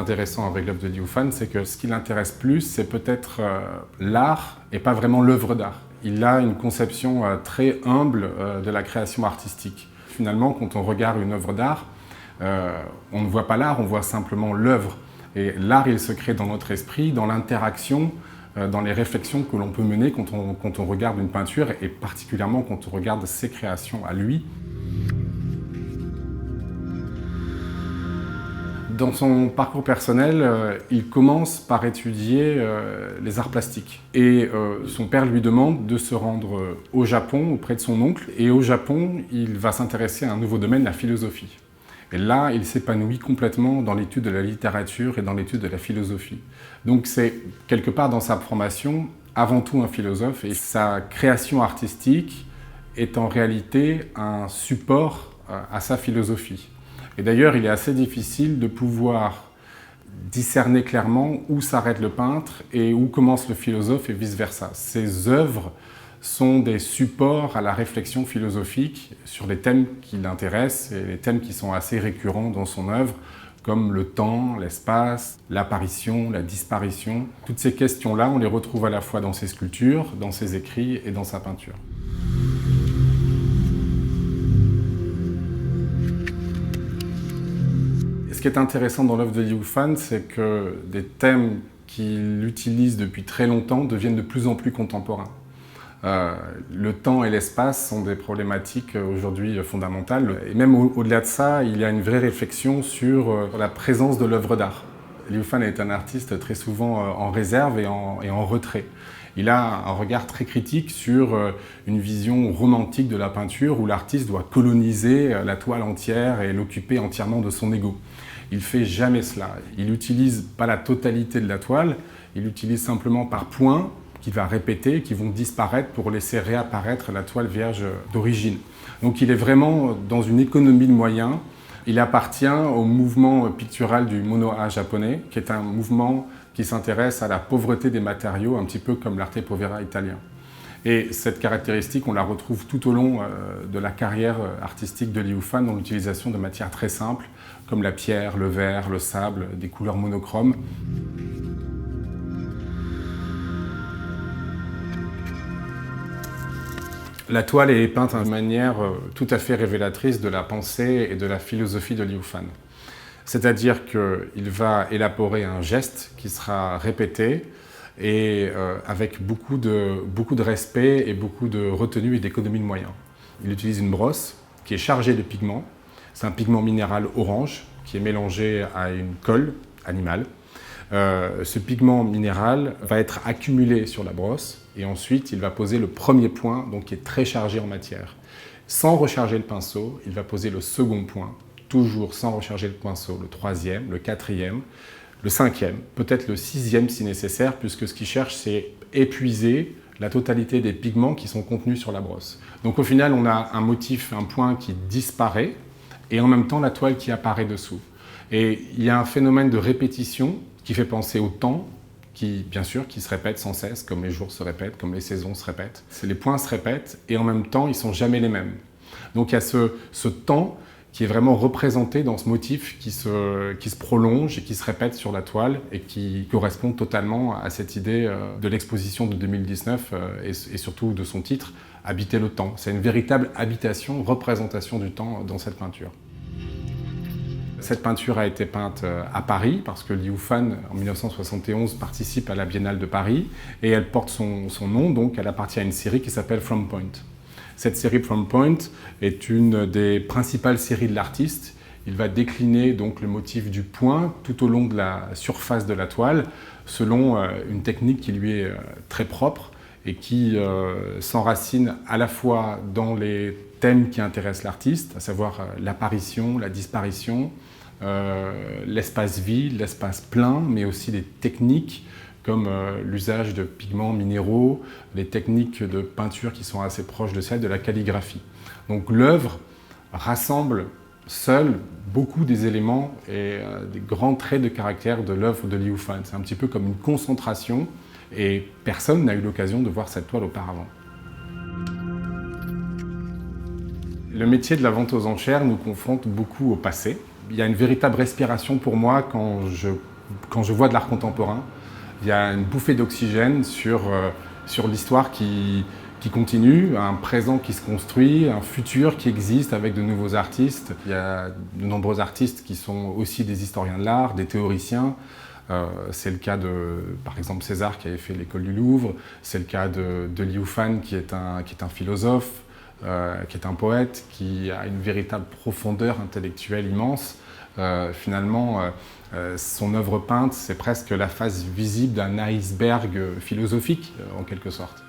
intéressant avec l'œuvre de Liu Fan, c'est que ce qui l'intéresse plus, c'est peut-être l'art et pas vraiment l'œuvre d'art. Il a une conception très humble de la création artistique. Finalement, quand on regarde une œuvre d'art, on ne voit pas l'art, on voit simplement l'œuvre. Et l'art, il se crée dans notre esprit, dans l'interaction, dans les réflexions que l'on peut mener quand on regarde une peinture, et particulièrement quand on regarde ses créations à lui. Dans son parcours personnel, il commence par étudier les arts plastiques. Et son père lui demande de se rendre au Japon, auprès de son oncle. Et au Japon, il va s'intéresser à un nouveau domaine, la philosophie. Et là, il s'épanouit complètement dans l'étude de la littérature et dans l'étude de la philosophie. Donc c'est quelque part dans sa formation, avant tout un philosophe, et sa création artistique est en réalité un support à sa philosophie. Et d'ailleurs, il est assez difficile de pouvoir discerner clairement où s'arrête le peintre et où commence le philosophe et vice-versa. Ses œuvres sont des supports à la réflexion philosophique sur les thèmes qui l'intéressent et les thèmes qui sont assez récurrents dans son œuvre, comme le temps, l'espace, l'apparition, la disparition. Toutes ces questions-là, on les retrouve à la fois dans ses sculptures, dans ses écrits et dans sa peinture. Ce qui est intéressant dans l'œuvre de Liu Fan, c'est que des thèmes qu'il utilise depuis très longtemps deviennent de plus en plus contemporains. Le temps et l'espace sont des problématiques aujourd'hui fondamentales. Et même au-delà de ça, il y a une vraie réflexion sur la présence de l'œuvre d'art. Liu Fan est un artiste très souvent en réserve et en retrait. Il a un regard très critique sur une vision romantique de la peinture où l'artiste doit coloniser la toile entière et l'occuper entièrement de son ego. Il ne fait jamais cela. Il n'utilise pas la totalité de la toile, il utilise simplement par points qu'il va répéter, qui vont disparaître pour laisser réapparaître la toile vierge d'origine. Donc il est vraiment dans une économie de moyens. Il appartient au mouvement pictural du Mono-ha japonais, qui est un mouvement qui s'intéresse à la pauvreté des matériaux, un petit peu comme l'arte povera italien. Et cette caractéristique, on la retrouve tout au long de la carrière artistique de Liu Fan dans l'utilisation de matières très simples, comme la pierre, le verre, le sable, des couleurs monochromes. La toile est peinte de manière tout à fait révélatrice de la pensée et de la philosophie de Liu Fan. C'est-à-dire qu'il va élaborer un geste qui sera répété et avec beaucoup de respect et beaucoup de retenue et d'économie de moyens. Il utilise une brosse qui est chargée de pigments. C'est un pigment minéral orange qui est mélangé à une colle animale. Ce pigment minéral va être accumulé sur la brosse et ensuite il va poser le premier point, donc qui est très chargé en matière. Sans recharger le pinceau, il va poser le second point, toujours sans recharger le pinceau, le troisième, le quatrième, le cinquième, peut-être le sixième si nécessaire, puisque ce qu'il cherche, c'est épuiser la totalité des pigments qui sont contenus sur la brosse. Donc au final, on a un motif, un point qui disparaît, et en même temps la toile qui apparaît dessous. Et il y a un phénomène de répétition qui fait penser au temps, qui, bien sûr, qui se répète sans cesse, comme les jours se répètent, comme les saisons se répètent. Les points se répètent, et en même temps, ils ne sont jamais les mêmes. Donc il y a ce temps qui est vraiment représenté dans ce motif qui se prolonge et qui se répète sur la toile et qui correspond totalement à cette idée de l'exposition de 2019 et surtout de son titre, « Habiter le temps ». C'est une véritable habitation, représentation du temps dans cette peinture. Cette peinture a été peinte à Paris parce que Liu Fan, en 1971, participe à la Biennale de Paris et elle porte son nom, donc elle appartient à une série qui s'appelle From Point. Cette série From Point est une des principales séries de l'artiste. Il va décliner donc le motif du point tout au long de la surface de la toile selon une technique qui lui est très propre et qui s'enracine à la fois dans les thèmes qui intéressent l'artiste, à savoir l'apparition, la disparition, l'espace vide, l'espace plein, mais aussi des techniques comme l'usage de pigments minéraux, les techniques de peinture qui sont assez proches de celles de la calligraphie. Donc l'œuvre rassemble seule beaucoup des éléments et des grands traits de caractère de l'œuvre de Liu Fan. C'est un petit peu comme une concentration et personne n'a eu l'occasion de voir cette toile auparavant. Le métier de la vente aux enchères nous confronte beaucoup au passé. Il y a une véritable respiration pour moi quand je quand je vois de l'art contemporain, il y a une bouffée d'oxygène sur l'histoire qui continue, un présent qui se construit, un futur qui existe avec de nouveaux artistes. Il y a de nombreux artistes qui sont aussi des historiens de l'art, des théoriciens. C'est le cas de, par exemple, César qui avait fait l'école du Louvre. C'est le cas de Liu Fan qui est un philosophe, qui est un poète, qui a une véritable profondeur intellectuelle immense. Finalement, son œuvre peinte, c'est presque la face visible d'un iceberg philosophique, en quelque sorte.